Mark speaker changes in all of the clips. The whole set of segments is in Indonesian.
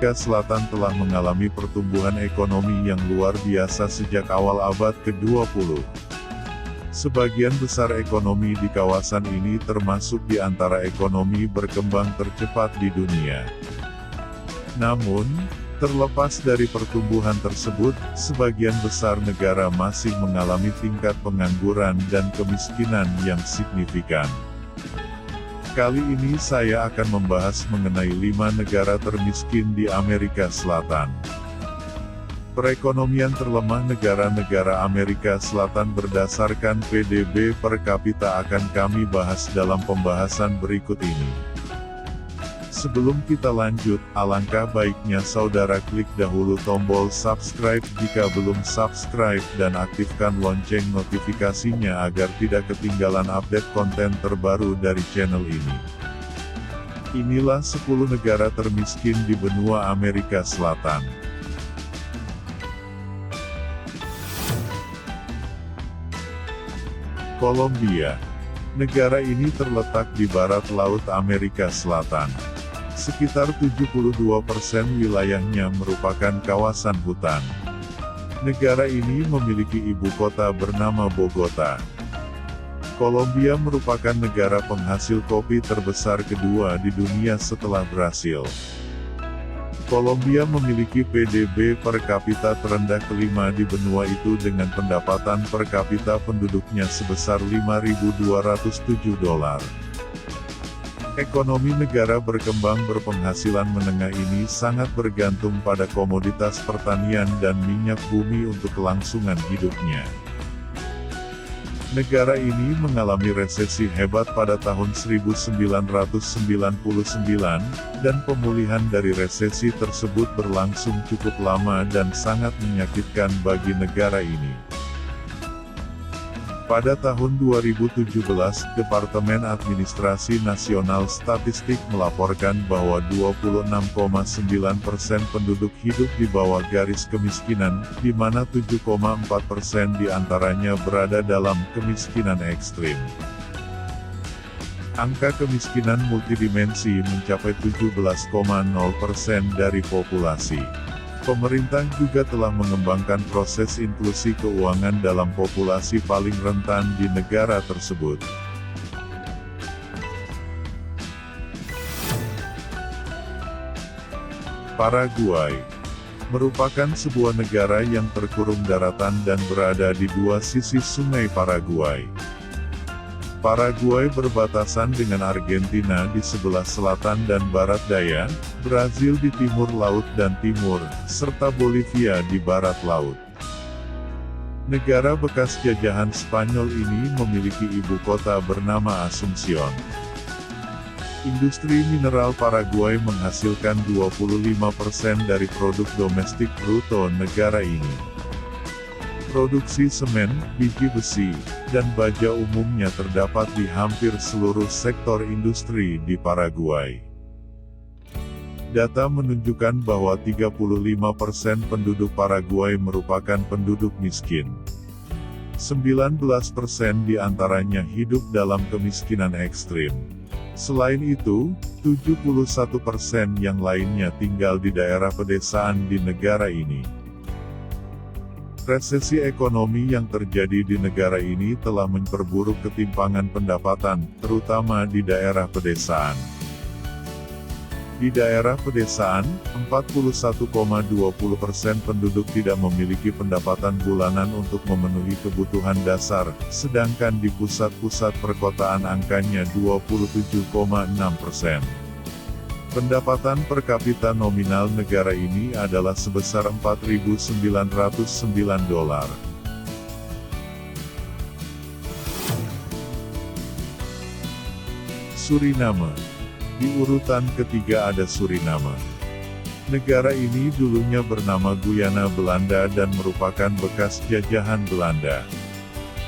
Speaker 1: Amerika Selatan telah mengalami pertumbuhan ekonomi yang luar biasa sejak awal abad ke-20. Sebagian besar ekonomi di kawasan ini termasuk di antara ekonomi berkembang tercepat di dunia. Namun, terlepas dari pertumbuhan tersebut, sebagian besar negara masih mengalami tingkat pengangguran dan kemiskinan yang signifikan. Kali ini saya akan membahas mengenai 5 negara termiskin di Amerika Selatan. Perekonomian terlemah negara-negara Amerika Selatan berdasarkan PDB per kapita akan kami bahas dalam pembahasan berikut ini. Sebelum kita lanjut, alangkah baiknya saudara klik dahulu tombol subscribe jika belum subscribe dan aktifkan lonceng notifikasinya agar tidak ketinggalan update konten terbaru dari channel ini. Inilah 10 negara termiskin di benua Amerika Selatan. Kolombia. Negara ini terletak di barat laut Amerika Selatan. Sekitar 72% wilayahnya merupakan kawasan hutan. Negara ini memiliki ibu kota bernama Bogota. Kolombia merupakan negara penghasil kopi terbesar kedua di dunia setelah Brasil. Kolombia memiliki PDB per kapita terendah kelima di benua itu dengan pendapatan per kapita penduduknya sebesar $5.207. Ekonomi negara berkembang berpenghasilan menengah ini sangat bergantung pada komoditas pertanian dan minyak bumi untuk kelangsungan hidupnya. Negara ini mengalami resesi hebat pada tahun 1999, dan pemulihan dari resesi tersebut berlangsung cukup lama dan sangat menyakitkan bagi negara ini. Pada tahun 2017, Departemen Administrasi Nasional Statistik melaporkan bahwa 26,9% penduduk hidup di bawah garis kemiskinan, di mana 7,4% diantaranya berada dalam kemiskinan ekstrim. Angka kemiskinan multidimensi mencapai 17,0% dari populasi. Pemerintah juga telah mengembangkan proses inklusi keuangan dalam populasi paling rentan di negara tersebut. Paraguay merupakan sebuah negara yang terkurung daratan dan berada di dua sisi sungai Paraguay. Paraguay berbatasan dengan Argentina di sebelah selatan dan barat daya, Brazil di timur laut dan timur, serta Bolivia di barat laut. Negara bekas jajahan Spanyol ini memiliki ibu kota bernama Asunción. Industri mineral Paraguay menghasilkan 25% dari produk domestik bruto negara ini. Produksi semen, biji besi, dan baja umumnya terdapat di hampir seluruh sektor industri di Paraguay. Data menunjukkan bahwa 35% penduduk Paraguay merupakan penduduk miskin. 19% diantaranya hidup dalam kemiskinan ekstrim. Selain itu, 71% yang lainnya tinggal di daerah pedesaan di negara ini. Resesi ekonomi yang terjadi di negara ini telah memperburuk ketimpangan pendapatan, terutama di daerah pedesaan. Di daerah pedesaan, 41,20% penduduk tidak memiliki pendapatan bulanan untuk memenuhi kebutuhan dasar, sedangkan di pusat-pusat perkotaan angkanya 27,6%. Pendapatan per kapita nominal negara ini adalah sebesar $4.909. Suriname. Di urutan ketiga ada Suriname. Negara ini dulunya bernama Guyana Belanda dan merupakan bekas jajahan Belanda.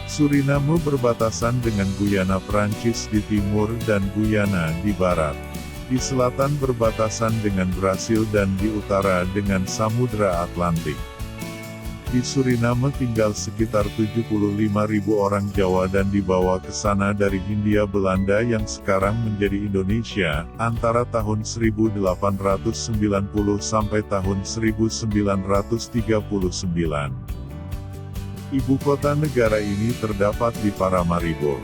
Speaker 1: Suriname berbatasan dengan Guyana Prancis di timur dan Guyana di barat. Di selatan berbatasan dengan Brasil dan di utara dengan Samudra Atlantik. Di Suriname tinggal sekitar 75.000 orang Jawa dan dibawa ke sana dari Hindia Belanda yang sekarang menjadi Indonesia, antara tahun 1890 sampai tahun 1939. Ibu kota negara ini terdapat di Paramaribo.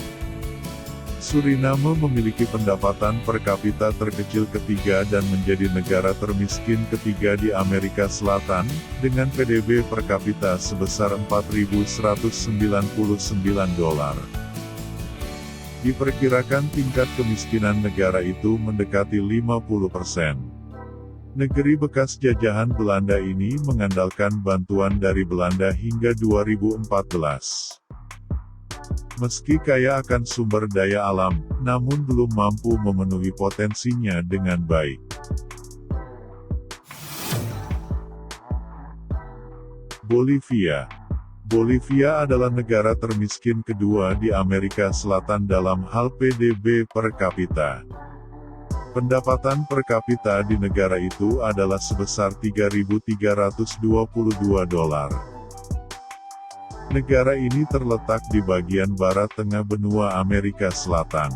Speaker 1: Suriname memiliki pendapatan per kapita terkecil ketiga dan menjadi negara termiskin ketiga di Amerika Selatan, dengan PDB per kapita sebesar $4.199. Diperkirakan tingkat kemiskinan negara itu mendekati 50%. Negeri bekas jajahan Belanda ini mengandalkan bantuan dari Belanda hingga 2014. Meski kaya akan sumber daya alam, namun belum mampu memenuhi potensinya dengan baik. Bolivia. Bolivia adalah negara termiskin kedua di Amerika Selatan dalam hal PDB per kapita. Pendapatan per kapita di negara itu adalah sebesar $3.322. Negara ini terletak di bagian barat tengah benua Amerika Selatan.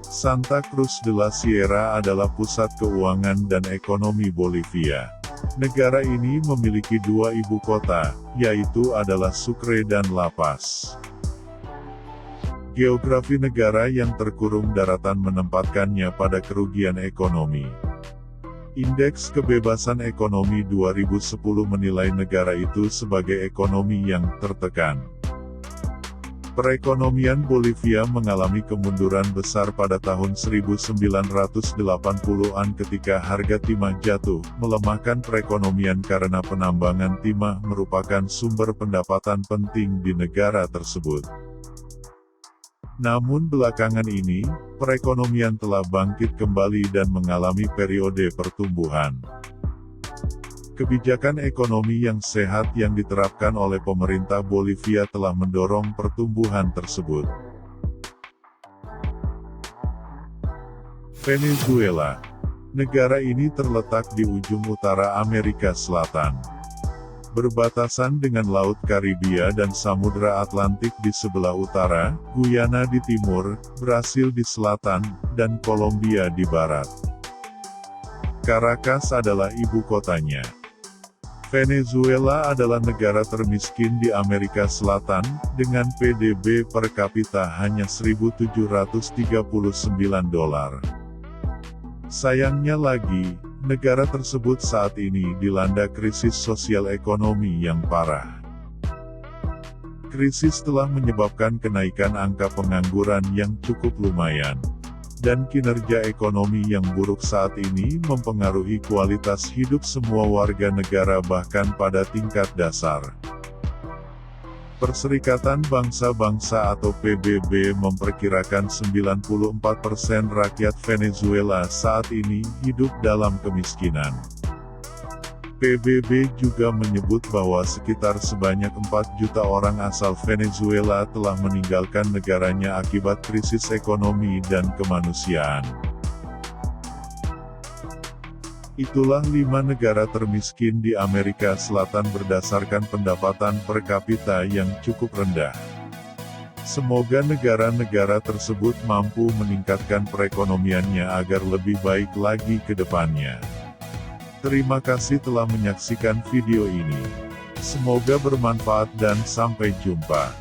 Speaker 1: Santa Cruz de la Sierra adalah pusat keuangan dan ekonomi Bolivia. Negara ini memiliki dua ibu kota, yaitu adalah Sucre dan La Paz. Geografi negara yang terkurung daratan menempatkannya pada kerugian ekonomi. Indeks Kebebasan Ekonomi 2010 menilai negara itu sebagai ekonomi yang tertekan. Perekonomian Bolivia mengalami kemunduran besar pada tahun 1980-an ketika harga timah jatuh, melemahkan perekonomian karena penambangan timah merupakan sumber pendapatan penting di negara tersebut. Namun belakangan ini, perekonomian telah bangkit kembali dan mengalami periode pertumbuhan. Kebijakan ekonomi yang sehat yang diterapkan oleh pemerintah Bolivia telah mendorong pertumbuhan tersebut. Venezuela. Negara ini terletak di ujung utara Amerika Selatan. Berbatasan dengan Laut Karibia dan Samudra Atlantik di sebelah utara, Guyana di timur, Brasil di selatan, dan Kolombia di barat. Caracas adalah ibu kotanya. Venezuela adalah negara termiskin di Amerika Selatan, dengan PDB per kapita hanya $1.739. Sayangnya lagi, negara tersebut saat ini dilanda krisis sosial ekonomi yang parah. Krisis telah menyebabkan kenaikan angka pengangguran yang cukup lumayan. Dan kinerja ekonomi yang buruk saat ini mempengaruhi kualitas hidup semua warga negara bahkan pada tingkat dasar. Perserikatan Bangsa-Bangsa atau PBB memperkirakan 94% rakyat Venezuela saat ini hidup dalam kemiskinan. PBB juga menyebut bahwa sekitar sebanyak 4 juta orang asal Venezuela telah meninggalkan negaranya akibat krisis ekonomi dan kemanusiaan. Itulah 5 negara termiskin di Amerika Selatan berdasarkan pendapatan per kapita yang cukup rendah. Semoga negara-negara tersebut mampu meningkatkan perekonomiannya agar lebih baik lagi ke depannya. Terima kasih telah menyaksikan video ini. Semoga bermanfaat dan sampai jumpa.